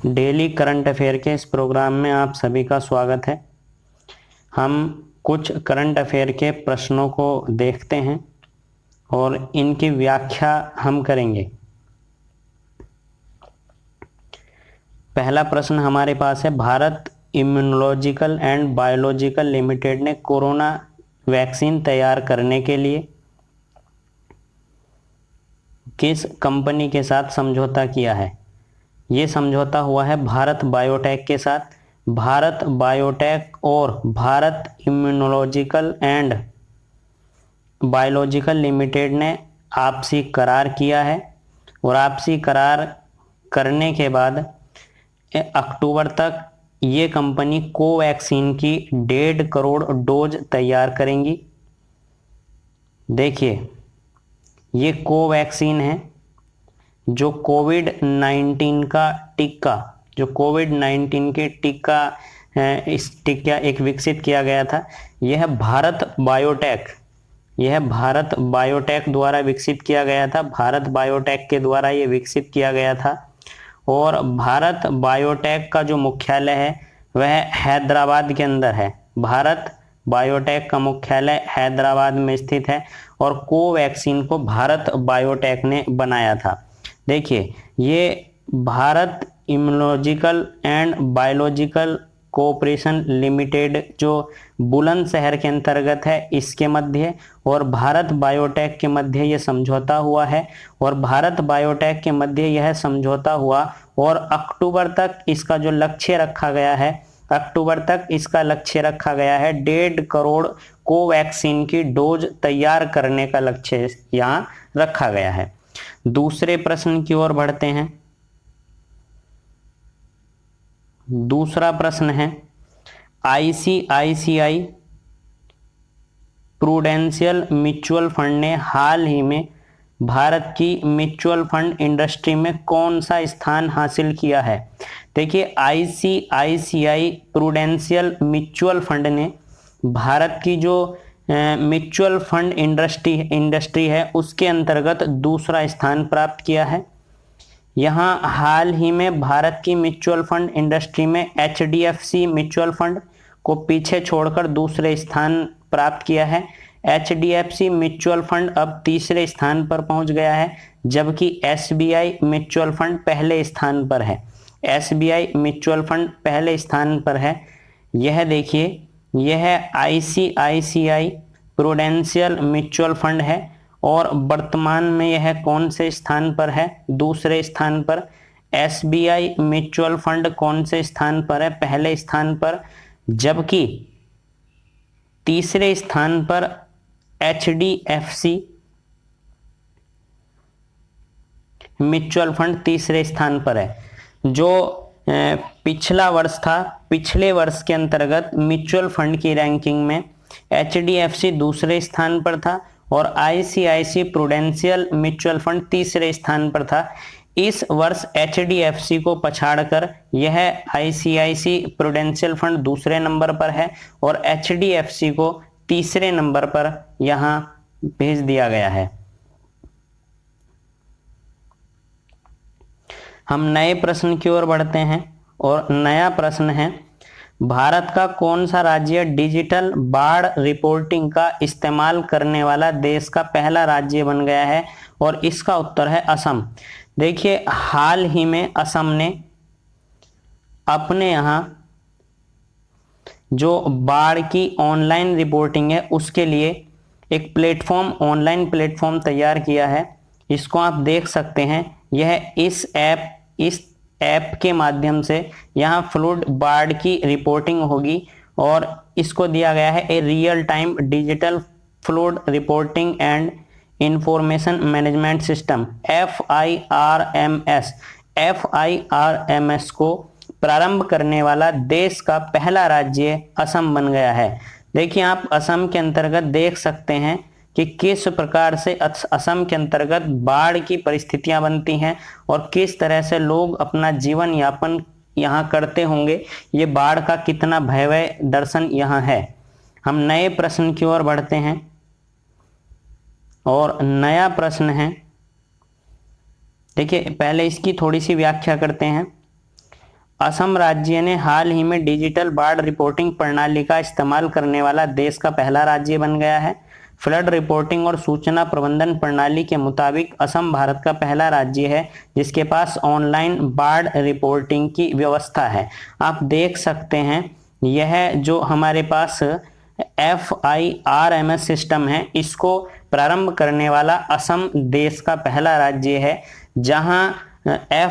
Daily current affair के इस programme में आप सभी का स्वागत है। हम कुछ करंट अफेयर के प्रश्नों को देखते हैं और इनकी व्याख्या हम करेंगे। पहला प्रश्न हमारे पास है, Bharat immunological and biological limited ने कोरोना वैक्सीन तैयार करने के लिए किस कंपनी के साथ समझौता किया है? ये समझौता हुआ है भारत बायोटेक के साथ। भारत बायोटेक और Bharat immunological and biological limited ने आपसी करार किया है और आपसी करार करने के बाद अक्टूबर तक ये कंपनी कोवैक्सीन की 1.5 करोड़ डोज तैयार करेंगी। देखिए, ये कोवैक्सीन है जो कोविड-19 का टीका, जो कोविड-19 के टीका इस टीका एक विकसित किया गया था। यह भारत बायोटेक द्वारा विकसित किया गया था। भारत बायोटेक के द्वारा ये विकसित किया गया था और भारत बायोटेक का जो मुख्यालय है वह हैदराबाद के अंदर है। भारत बायोटेक का मुख्यालय हैदराबाद में स्थित है और कोवैक्सीन को भारत बायोटेक ने बनाया था। देखिए, ये Bharat immunological and biological cooperation limited जो बुलंदशहर के अंतर्गत है, इसके मध्य और भारत बायोटेक के मध्य यह समझौता हुआ है और भारत बायोटेक के मध्य यह समझौता हुआ और अक्टूबर तक इसका जो लक्ष्य रखा गया है, अक्टूबर तक इसका लक्ष्य रखा गया है 1.5 करोड़ कोवैक्सीन की डोज तैयार करने का लक्ष्य यहाँ रखा गया है। दूसरे प्रश्न की ओर बढ़ते हैं। दूसरा प्रश्न है, आईसीआईसीआई प्रूडेंशियल म्यूचुअल फंड ने हाल ही में भारत की म्यूचुअल फंड इंडस्ट्री में कौन सा स्थान हासिल किया है? देखिए, आईसीआईसीआई प्रूडेंशियल म्यूचुअल फंड ने भारत की जो म्यूचुअल फंड इंडस्ट्री है उसके अंतर्गत दूसरा स्थान प्राप्त किया है। यहाँ हाल ही में भारत की म्यूचुअल फंड इंडस्ट्री में एचडीएफसी म्यूचुअल फंड को पीछे छोड़कर दूसरे स्थान प्राप्त किया है। एचडीएफसी म्यूचुअल फंड अब तीसरे स्थान पर पहुंच गया है, जबकि एसबीआई म्यूचुअल फंड पहले स्थान पर है। एसबीआई म्यूचुअल फंड पहले स्थान पर है। यह देखिए, यह आईसीआईसीआई प्रूडेंशियल म्यूचुअल फंड है और वर्तमान में यह कौन से स्थान पर है? दूसरे स्थान पर। एसबीआई म्यूचुअल फंड कौन से स्थान पर है? पहले स्थान पर। जबकि तीसरे स्थान पर एचडीएफसी म्यूचुअल फंड तीसरे स्थान पर है। जो पिछला वर्ष था, पिछले वर्ष के अंतर्गत म्यूचुअल फंड की रैंकिंग में एचडीएफसी दूसरे स्थान पर था और आईसीआईसी प्रूडेंशियल म्यूचुअल फंड तीसरे स्थान पर था। इस वर्ष एचडीएफसी को पछाड़कर यह आईसीआईसी प्रूडेंशियल फंड दूसरे नंबर पर है और एचडीएफसी को तीसरे नंबर पर यहां भेज दिया गया है। हम नए प्रश्न की ओर बढ़ते हैं और नया प्रश्न है, भारत का कौन सा राज्य डिजिटल बाढ़ रिपोर्टिंग का इस्तेमाल करने वाला देश का पहला राज्य बन गया है? और इसका उत्तर है असम। देखिए, हाल ही में असम ने अपने यहाँ जो बाढ़ की ऑनलाइन रिपोर्टिंग है उसके लिए एक प्लेटफॉर्म, ऑनलाइन प्लेटफॉर्म तैयार किया है। इसको आप देख सकते हैं। यह इस ऐप के माध्यम से यहाँ फ्लड बाढ़ की रिपोर्टिंग होगी और इसको दिया गया है a real time digital flood reporting and information management system FIRMS को प्रारंभ करने वाला देश का पहला राज्य असम बन गया है। देखिए, आप असम के अंतर्गत देख सकते हैं कि किस प्रकार से असम के अंतर्गत बाढ़ की परिस्थितियां बनती हैं और किस तरह से लोग अपना जीवन यापन यहाँ करते होंगे। ये बाढ़ का कितना भयावह दर्शन यहाँ है। हम नए प्रश्न की ओर बढ़ते हैं और नया प्रश्न है, देखिए पहले इसकी थोड़ी सी व्याख्या करते हैं। असम राज्य ने हाल ही में डिजिटल बाढ़ रिपोर्टिंग प्रणाली का इस्तेमाल करने वाला देश का पहला राज्य बन गया है। फ्लड रिपोर्टिंग और सूचना प्रबंधन प्रणाली के मुताबिक असम भारत का पहला राज्य है जिसके पास ऑनलाइन बाढ़ रिपोर्टिंग की व्यवस्था है। आप देख सकते हैं यह जो हमारे पास FIRMS सिस्टम है, इसको प्रारंभ करने वाला असम देश का पहला राज्य है जहां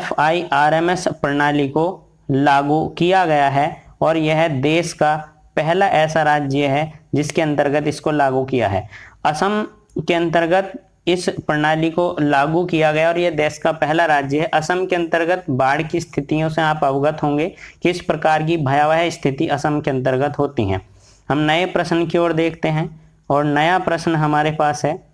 FIRMS प्रणाली को लागू किया गया है और यह देश का पहला ऐसा राज्य है जिसके अंतर्गत इसको लागू किया है। असम के अंतर्गत इस प्रणाली को लागू किया गया और यह देश का पहला राज्य है। असम के अंतर्गत बाढ़ की स्थितियों से आप अवगत होंगे, किस प्रकार की भयावह स्थिति असम के अंतर्गत होती हैं। हम नए प्रश्न की ओर देखते हैं और नया प्रश्न हमारे पास है,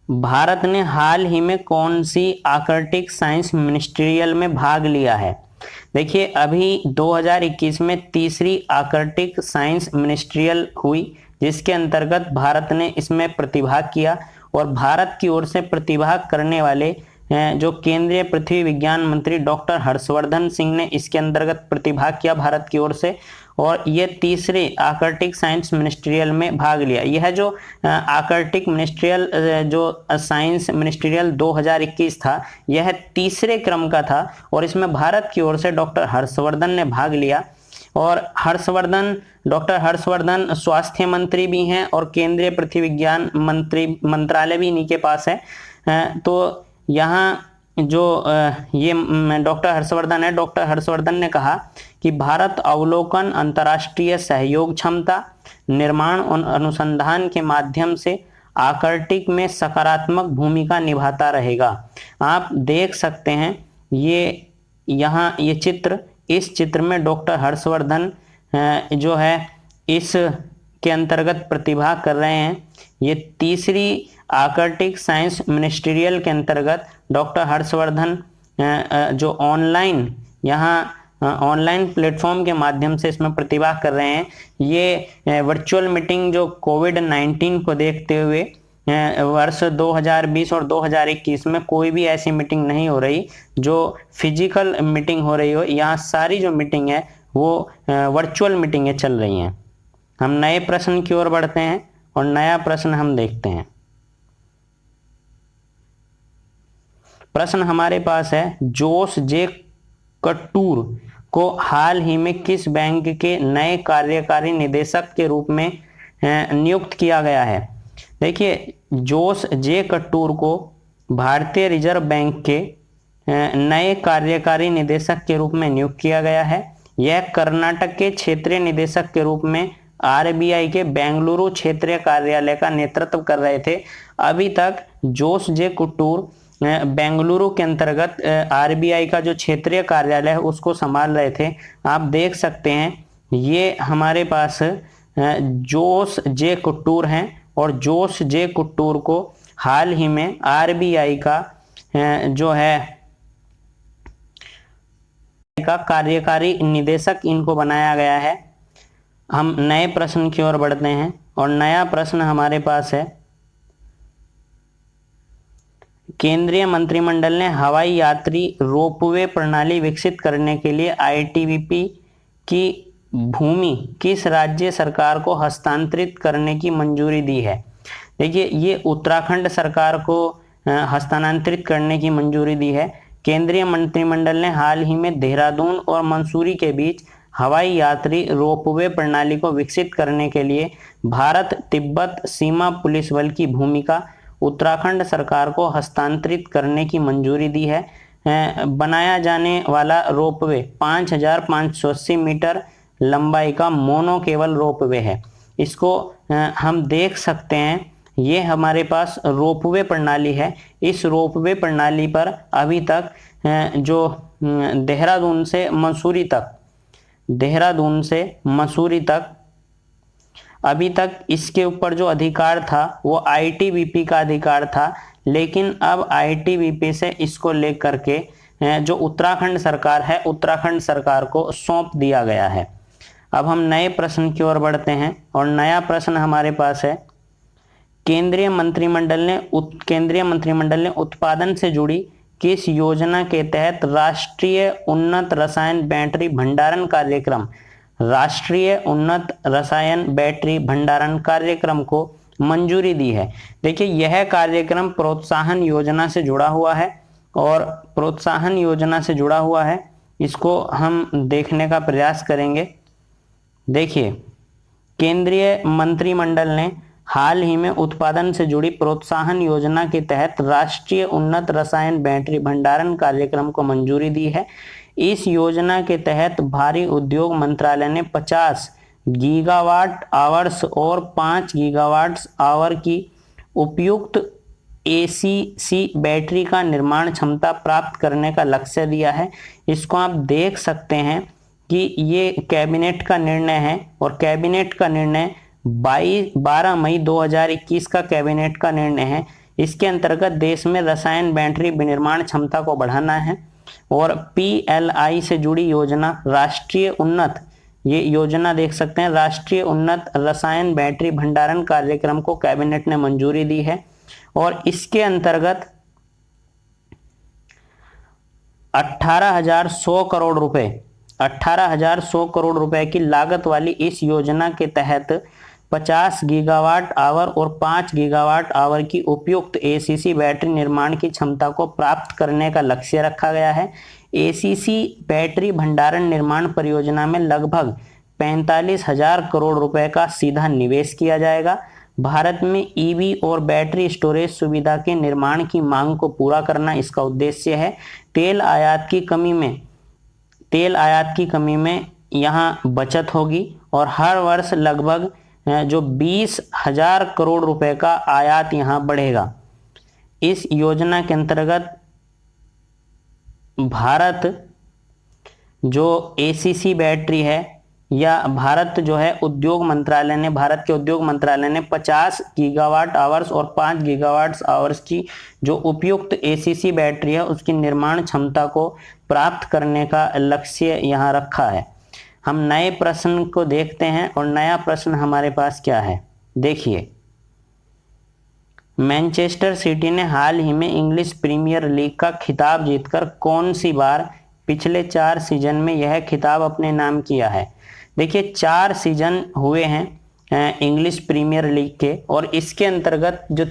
भारत ने हाल ही में कौन सी आर्कटिक साइंस मिनिस्ट्रियल में भाग लिया है। देखिए अभी 2021 में तीसरी आर्कटिक साइंस मिनिस्ट्रियल हुई जिसके अंतर्गत भारत ने इसमें प्रतिभाग किया और भारत की ओर से प्रतिभाग करने वाले जो केंद्रीय पृथ्वी विज्ञान मंत्री डॉक्टर हर्षवर्धन सिंह ने इसके अंतर्गत प्रतिभाग किया भारत की ओर से और ये तीसरे आर्कटिक साइंस मिनिस्ट्रियल में भाग लिया। यह जो आर्कटिक मिनिस्ट्रियल जो साइंस मिनिस्ट्रियल 2021 था यह तीसरे क्रम का था और इसमें भारत की ओर से डॉक्टर हर्षवर्धन ने भाग लिया और डॉक्टर हर्षवर्धन स्वास्थ्य मंत्री भी हैं और केंद्रीय पृथ्वी विज्ञान मंत्रालय भी इन्हीं के पास है। तो यहाँ जो ये डॉक्टर हर्षवर्धन है, डॉक्टर हर्षवर्धन ने कहा कि भारत अवलोकन, अंतर्राष्ट्रीय सहयोग क्षमता, निर्माण और अनुसंधान के माध्यम से आर्कटिक में सकारात्मक भूमिका निभाता रहेगा। आप देख सकते हैं ये यहाँ ये चित्र, इस चित्र में डॉक्टर हर्षवर्धन जो है इस के अंतर्गत प्रतिभाग कर रहे हैं। ये तीसरी आर्कटिक साइंस मिनिस्ट्रियल के अंतर्गत डॉक्टर हर्षवर्धन जो ऑनलाइन प्लेटफॉर्म के माध्यम से इसमें प्रतिभाग कर रहे हैं। ये वर्चुअल मीटिंग जो कोविड-19 को देखते हुए वर्ष 2020 और 2021 में कोई भी ऐसी मीटिंग नहीं हो रही जो फिजिकल मीटिंग हो रही हो। यहाँ सारी जो मीटिंग है वो वर्चुअल मीटिंगें चल रही हैं। हम नए प्रश्न की ओर बढ़ते हैं और नया प्रश्न हम देखते हैं। प्रश्न हमारे पास है, जोस जे कटूर को हाल ही में किस बैंक के नए कार्यकारी निदेशक के रूप में नियुक्त किया गया है। देखिए जोस जे कटूर को भारतीय रिजर्व बैंक के नए कार्यकारी निदेशक के रूप में नियुक्त किया गया है। यह कर्नाटक के क्षेत्रीय निदेशक के रूप में RBI के बेंगलुरु क्षेत्रीय कार्यालय का नेतृत्व कर रहे थे। अभी तक जोस जे कटूर बेंगलुरु के अंतर्गत RBI का जो क्षेत्रीय कार्यालय है उसको संभाल रहे थे। आप देख सकते हैं ये हमारे पास जोस जे कटूर हैं और जोस जे कटूर को हाल ही में RBI का जो है का कार्यकारी निदेशक इनको बनाया गया है। हम नए प्रश्न की ओर बढ़ते हैं और नया प्रश्न हमारे पास है, केंद्रीय मंत्रिमंडल ने हवाई यात्री रोपवे प्रणाली विकसित करने के लिए ITBP की भूमि किस राज्य सरकार को हस्तांतरित करने की मंजूरी दी है। देखिए ये उत्तराखंड सरकार को हस्तांतरित करने की मंजूरी दी है। केंद्रीय मंत्रिमंडल ने हाल ही में देहरादून और मंसूरी के बीच हवाई यात्री रोपवे प्रणाली को विकसित करने के लिए भारत तिब्बत सीमा पुलिस बल की भूमिका उत्तराखंड सरकार को हस्तांतरित करने की मंजूरी दी है। बनाया जाने वाला रोपवे 5580 मीटर लंबाई का मोनो केबल रोपवे है। इसको हम देख सकते हैं, ये हमारे पास रोपवे प्रणाली है। इस रोपवे प्रणाली पर अभी तक जो देहरादून से मसूरी तक अभी तक इसके ऊपर जो अधिकार था वो ITBP का अधिकार था, लेकिन अब ITBP से इसको लेकर के जो उत्तराखंड सरकार है उत्तराखंड सरकार को सौंप दिया गया है। अब हम नए प्रश्न की ओर बढ़ते हैं और नया प्रश्न हमारे पास है, केंद्रीय मंत्रिमंडल ने उत्पादन से जुड़ी किस योजना के तहत राष्ट्रीय उन्नत रसायन बैटरी भंडारण कार्यक्रम, राष्ट्रीय उन्नत रसायन बैटरी भंडारण कार्यक्रम को मंजूरी दी है? देखिए यह कार्यक्रम प्रोत्साहन योजना से जुड़ा हुआ है और प्रोत्साहन योजना से जुड़ा हुआ है, इसको हम देखने का प्रयास करेंगे। देखिए केंद्रीय मंत्रिमंडल ने हाल ही में उत्पादन से जुड़ी प्रोत्साहन योजना के तहत राष्ट्रीय उन्नत रसायन बैटरी भंडारण कार्यक्रम को मंजूरी दी है। इस योजना के तहत भारी उद्योग मंत्रालय ने 50 गीगावाट आवर्स और 5 गीगावाट आवर की उपयुक्त ACC बैटरी का निर्माण क्षमता प्राप्त करने का लक्ष्य दिया है। इसको आप देख सकते हैं कि ये कैबिनेट का निर्णय है और कैबिनेट का निर्णय 12 मई 2021 का कैबिनेट का निर्णय है। इसके अंतर्गत देश में रसायन बैटरी विनिर्माण क्षमता को बढ़ाना है और PLI से जुड़ी योजना राष्ट्रीय उन्नत, ये योजना देख सकते हैं, राष्ट्रीय उन्नत रसायन बैटरी भंडारण कार्यक्रम को कैबिनेट ने मंजूरी दी है और इसके अंतर्गत 18,100 करोड़ रुपए 18,100 करोड़ रुपए की लागत वाली इस योजना के तहत 50 गीगावाट आवर और 5 गीगावाट आवर की उपयुक्त ACC बैटरी निर्माण की क्षमता को प्राप्त करने का लक्ष्य रखा गया है। ACC बैटरी भंडारण निर्माण परियोजना में लगभग 45,000 करोड़ रुपए का सीधा निवेश किया जाएगा। भारत में EV और बैटरी स्टोरेज सुविधा के निर्माण की मांग को पूरा करना इसका उद्देश्य है। तेल आयात की कमी में यहाँ बचत होगी और हर वर्ष लगभग जो 20,000 करोड़ रुपए का आयात यहाँ बढ़ेगा। इस योजना के अंतर्गत भारत जो ACC बैटरी है या भारत जो है भारत के उद्योग मंत्रालय ने 50 गीगावाट आवर्स और 5 गीगावाट आवर्स की जो उपयुक्त ACC बैटरी है उसकी निर्माण क्षमता को प्राप्त करने का लक्ष्य यहाँ रखा है। हम नए प्रश्न को देखते हैं और नया प्रश्न हमारे पास क्या है, देखिए। मैनचेस्टर सिटी ने हाल ही में इंग्लिश प्रीमियर लीग का खिताब जीतकर कौन सी बार पिछले 4 सीजन में यह खिताब अपने नाम किया है? देखिए 4 सीजन हुए हैं इंग्लिश प्रीमियर लीग के और इसके अंतर्गत जो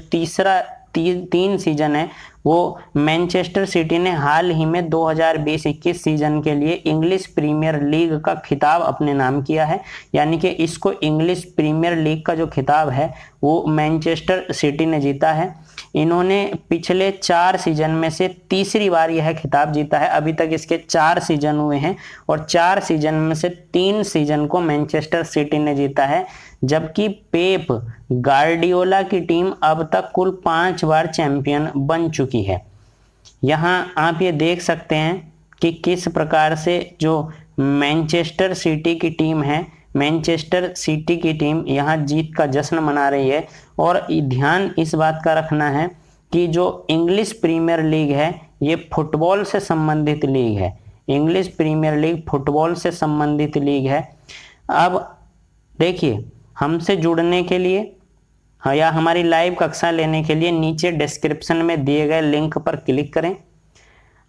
तीन सीजन है वो मैनचेस्टर सिटी ने हाल ही में 2020-21 सीजन के लिए इंग्लिश प्रीमियर लीग का खिताब अपने नाम किया है। यानी कि इसको इंग्लिश प्रीमियर लीग का जो खिताब है वो मैनचेस्टर सिटी ने जीता है। इन्होंने पिछले 4 सीजन में से तीसरी बार यह खिताब जीता है। अभी तक इसके 4 सीजन हुए हैं और 4 सीजन में से 3 सीजन को मैनचेस्टर सिटी ने जीता है, जबकि पेप गार्डियोला की टीम अब तक कुल 5 बार चैंपियन बन चुकी है। यहाँ आप ये देख सकते हैं कि किस प्रकार से जो मैनचेस्टर सिटी की टीम है, मैनचेस्टर सिटी की टीम यहाँ जीत का जश्न मना रही है। और ध्यान इस बात का रखना है कि जो इंग्लिश प्रीमियर लीग है ये फुटबॉल से संबंधित लीग है। इंग्लिश प्रीमियर लीग फुटबॉल से संबंधित लीग है। अब देखिए हमसे जुड़ने के लिए या हमारी लाइव कक्षा लेने के लिए नीचे डिस्क्रिप्शन में दिए गए लिंक पर क्लिक करें।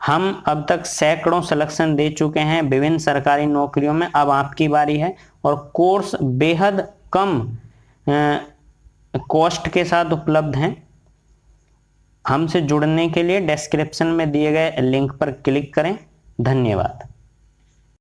हम अब तक सैकड़ों सिलेक्शन दे चुके हैं विभिन्न सरकारी नौकरियों में, अब आपकी बारी है। और कोर्स बेहद कम कॉस्ट के साथ उपलब्ध हैं। हमसे जुड़ने के लिए डिस्क्रिप्शन में दिए गए लिंक पर क्लिक करें। धन्यवाद।